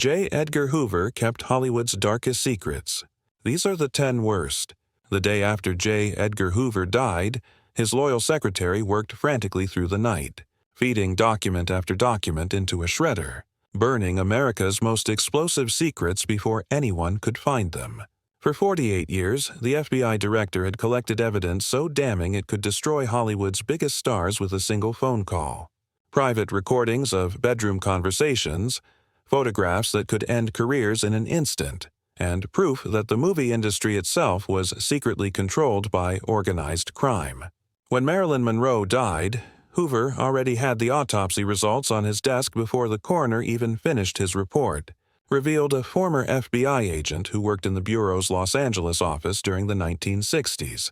J. Edgar Hoover kept Hollywood's darkest secrets. These are the 10 worst. The day after J. Edgar Hoover died, his loyal secretary worked frantically through the night, feeding document after document into a shredder, burning America's most explosive secrets before anyone could find them. For 48 years, the FBI director had collected evidence so damning it could destroy Hollywood's biggest stars with a single phone call. Private recordings of bedroom conversations, photographs that could end careers in an instant, and proof that the movie industry itself was secretly controlled by organized crime. When Marilyn Monroe died, Hoover already had the autopsy results on his desk before the coroner even finished his report, revealed a former FBI agent who worked in the Bureau's Los Angeles office during the 1960s.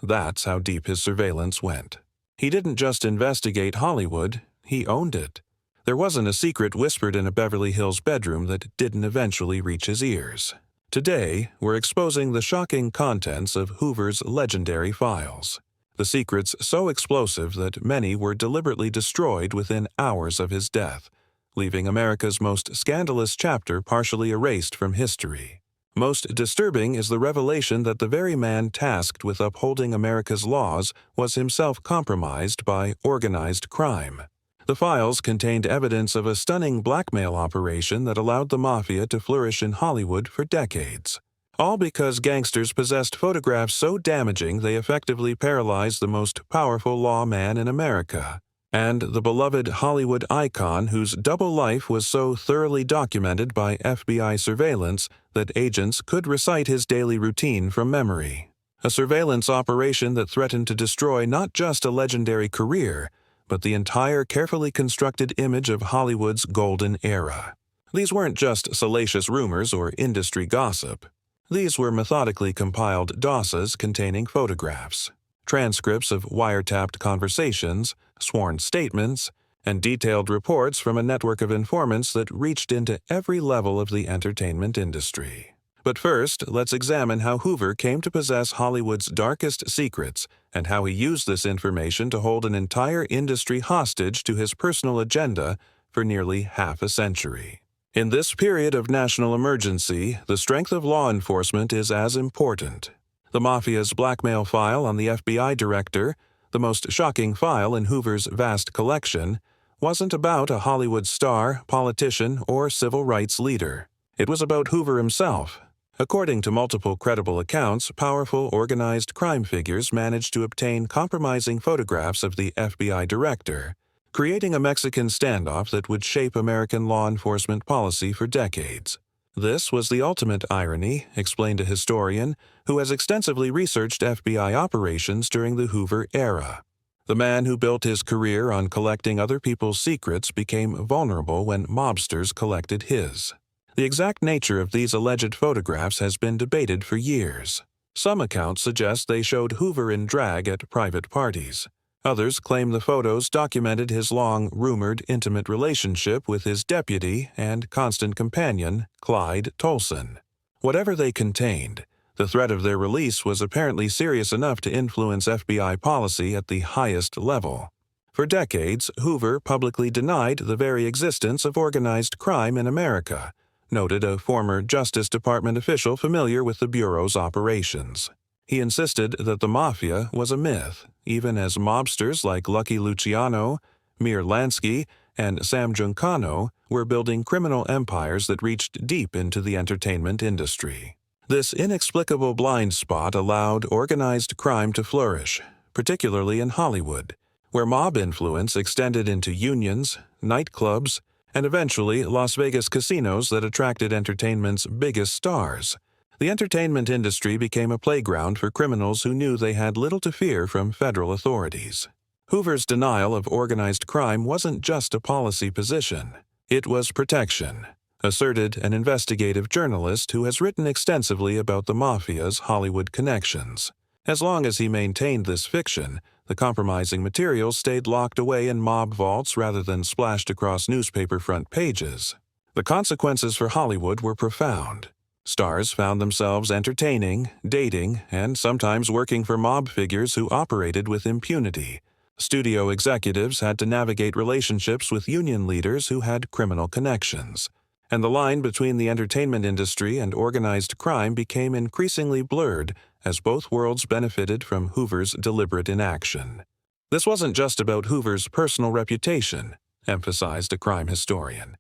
That's how deep his surveillance went. He didn't just investigate Hollywood, he owned it. There wasn't a secret whispered in a Beverly Hills bedroom that didn't eventually reach his ears. Today, we're exposing the shocking contents of Hoover's legendary files. The secrets so explosive that many were deliberately destroyed within hours of his death, leaving America's most scandalous chapter partially erased from history. Most disturbing is the revelation that the very man tasked with upholding America's laws was himself compromised by organized crime. The files contained evidence of a stunning blackmail operation that allowed the mafia to flourish in Hollywood for decades. All because gangsters possessed photographs so damaging they effectively paralyzed the most powerful lawman in America, and the beloved Hollywood icon whose double life was so thoroughly documented by FBI surveillance that agents could recite his daily routine from memory. A surveillance operation that threatened to destroy not just a legendary career, but the entire carefully constructed image of Hollywood's golden era. These weren't just salacious rumors or industry gossip. These were methodically compiled dossiers containing photographs, transcripts of wiretapped conversations, sworn statements, and detailed reports from a network of informants that reached into every level of the entertainment industry. But first, let's examine how Hoover came to possess Hollywood's darkest secrets and how he used this information to hold an entire industry hostage to his personal agenda for nearly half a century. In this period of national emergency, the strength of law enforcement is as important. The Mafia's blackmail file on the FBI director, the most shocking file in Hoover's vast collection, wasn't about a Hollywood star, politician, or civil rights leader. It was about Hoover himself. According to multiple credible accounts, powerful organized crime figures managed to obtain compromising photographs of the FBI director, creating a Mexican standoff that would shape American law enforcement policy for decades. This was the ultimate irony, explained a historian who has extensively researched FBI operations during the Hoover era. The man who built his career on collecting other people's secrets became vulnerable when mobsters collected his. The exact nature of these alleged photographs has been debated for years. Some accounts suggest they showed Hoover in drag at private parties. Others claim the photos documented his long, rumored, intimate relationship with his deputy and constant companion, Clyde Tolson. Whatever they contained, the threat of their release was apparently serious enough to influence FBI policy at the highest level. For decades, Hoover publicly denied the very existence of organized crime in America, noted a former Justice Department official familiar with the Bureau's operations. He insisted that the Mafia was a myth, even as mobsters like Lucky Luciano, Meir Lansky, and Sam Giancana were building criminal empires that reached deep into the entertainment industry. This inexplicable blind spot allowed organized crime to flourish, particularly in Hollywood, where mob influence extended into unions, nightclubs, and eventually Las Vegas casinos that attracted entertainment's biggest stars. The entertainment industry became a playground for criminals who knew they had little to fear from federal authorities. Hoover's denial of organized crime wasn't just a policy position. It was protection, asserted an investigative journalist who has written extensively about the Mafia's Hollywood connections. As long as he maintained this fiction, the compromising materials stayed locked away in mob vaults rather than splashed across newspaper front pages. The consequences for Hollywood were profound. Stars found themselves entertaining, dating, and sometimes working for mob figures who operated with impunity. Studio executives had to navigate relationships with union leaders who had criminal connections. and the line between the entertainment industry and organized crime became increasingly blurred as both worlds benefited from Hoover's deliberate inaction. This wasn't just about Hoover's personal reputation, emphasized a crime historian.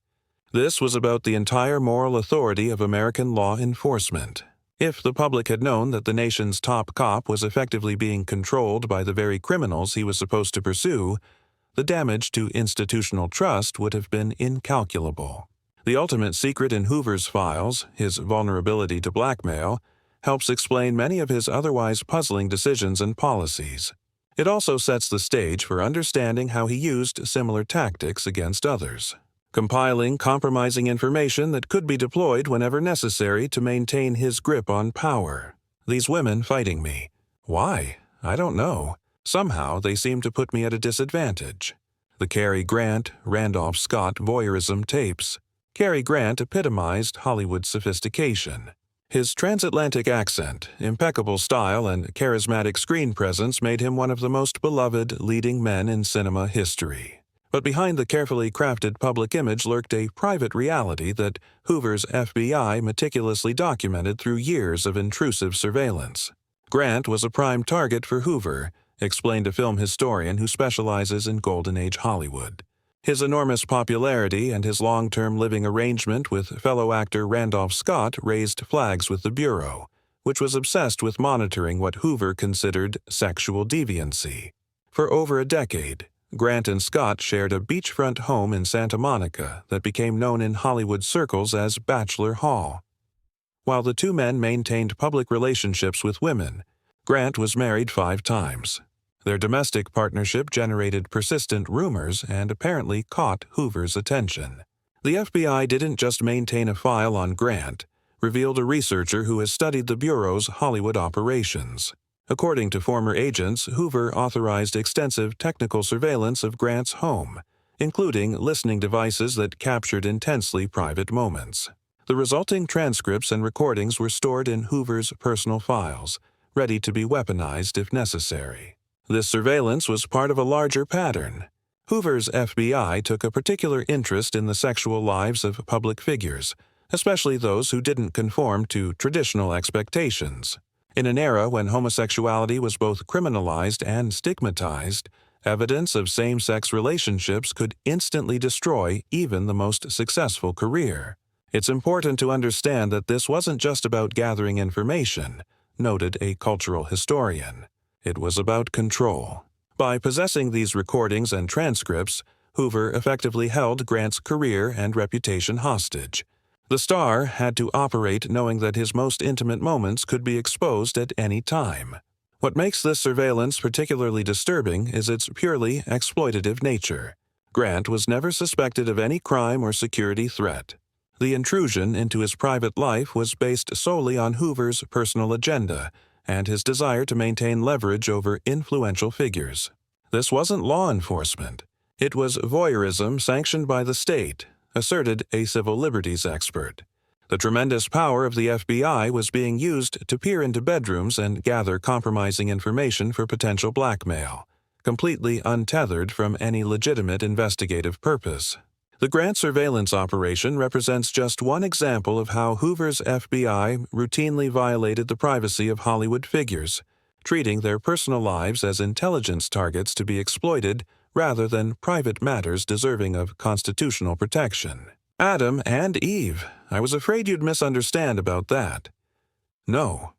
This was about the entire moral authority of American law enforcement. If the public had known that the nation's top cop was effectively being controlled by the very criminals he was supposed to pursue, the damage to institutional trust would have been incalculable. The ultimate secret in Hoover's files, his vulnerability to blackmail, helps explain many of his otherwise puzzling decisions and policies. It also sets the stage for understanding how he used similar tactics against others, compiling compromising information that could be deployed whenever necessary to maintain his grip on power. These women fighting me. Why? I don't know. Somehow they seem to put me at a disadvantage. The Cary Grant, Randolph Scott voyeurism tapes. Cary Grant epitomized Hollywood sophistication. His transatlantic accent, impeccable style, and charismatic screen presence made him one of the most beloved leading men in cinema history. But behind the carefully crafted public image lurked a private reality that Hoover's FBI meticulously documented through years of intrusive surveillance. Grant was a prime target for Hoover, explained a film historian who specializes in Golden Age Hollywood. His enormous popularity and his long-term living arrangement with fellow actor Randolph Scott raised flags with the Bureau, which was obsessed with monitoring what Hoover considered sexual deviancy. For over a decade, Grant and Scott shared a beachfront home in Santa Monica that became known in Hollywood circles as Bachelor Hall. While the two men maintained public relationships with women, Grant was married 5 times. Their domestic partnership generated persistent rumors and apparently caught Hoover's attention. The FBI didn't just maintain a file on Grant, revealed a researcher who has studied the Bureau's Hollywood operations. According to former agents, Hoover authorized extensive technical surveillance of Grant's home, including listening devices that captured intensely private moments. The resulting transcripts and recordings were stored in Hoover's personal files, ready to be weaponized if necessary. This surveillance was part of a larger pattern. Hoover's FBI took a particular interest in the sexual lives of public figures, especially those who didn't conform to traditional expectations. In an era when homosexuality was both criminalized and stigmatized, evidence of same-sex relationships could instantly destroy even the most successful career. It's important to understand that this wasn't just about gathering information, noted a cultural historian. It was about control. By possessing these recordings and transcripts, Hoover effectively held Grant's career and reputation hostage. The star had to operate knowing that his most intimate moments could be exposed at any time. What makes this surveillance particularly disturbing is its purely exploitative nature. Grant was never suspected of any crime or security threat. The intrusion into his private life was based solely on Hoover's personal agenda and his desire to maintain leverage over influential figures. This wasn't law enforcement. It was voyeurism sanctioned by the state, asserted a civil liberties expert. The tremendous power of the FBI was being used to peer into bedrooms and gather compromising information for potential blackmail, completely untethered from any legitimate investigative purpose. The Grant surveillance operation represents just one example of how Hoover's FBI routinely violated the privacy of Hollywood figures, treating their personal lives as intelligence targets to be exploited rather than private matters deserving of constitutional protection. Adam and Eve. I was afraid you'd misunderstand about that. No.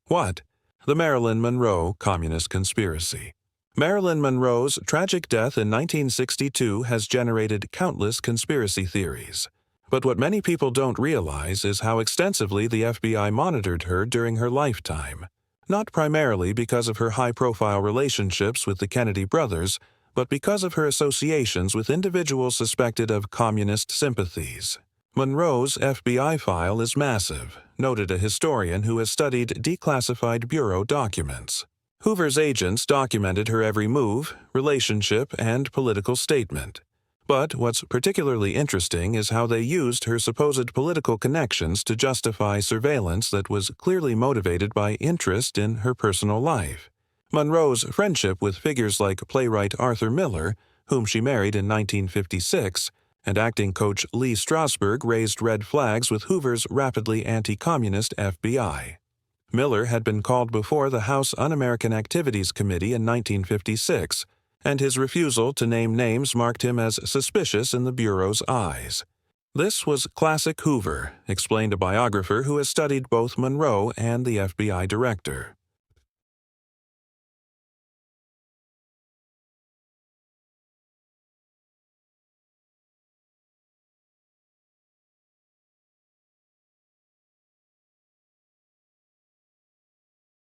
What? The Marilyn Monroe Communist Conspiracy. Marilyn Monroe's tragic death in 1962 has generated countless conspiracy theories. But what many people don't realize is how extensively the FBI monitored her during her lifetime. Not primarily because of her high-profile relationships with the Kennedy brothers, but because of her associations with individuals suspected of communist sympathies. Monroe's FBI file is massive, noted a historian who has studied declassified Bureau documents. Hoover's agents documented her every move, relationship, and political statement. But what's particularly interesting is how they used her supposed political connections to justify surveillance that was clearly motivated by interest in her personal life. Monroe's friendship with figures like playwright Arthur Miller, whom she married in 1956, and acting coach Lee Strasberg raised red flags with Hoover's rapidly anti-communist FBI. Miller had been called before the House Un-American Activities Committee in 1956, and his refusal to name names marked him as suspicious in the Bureau's eyes. "This was classic Hoover," explained a biographer who has studied both Monroe and the FBI director.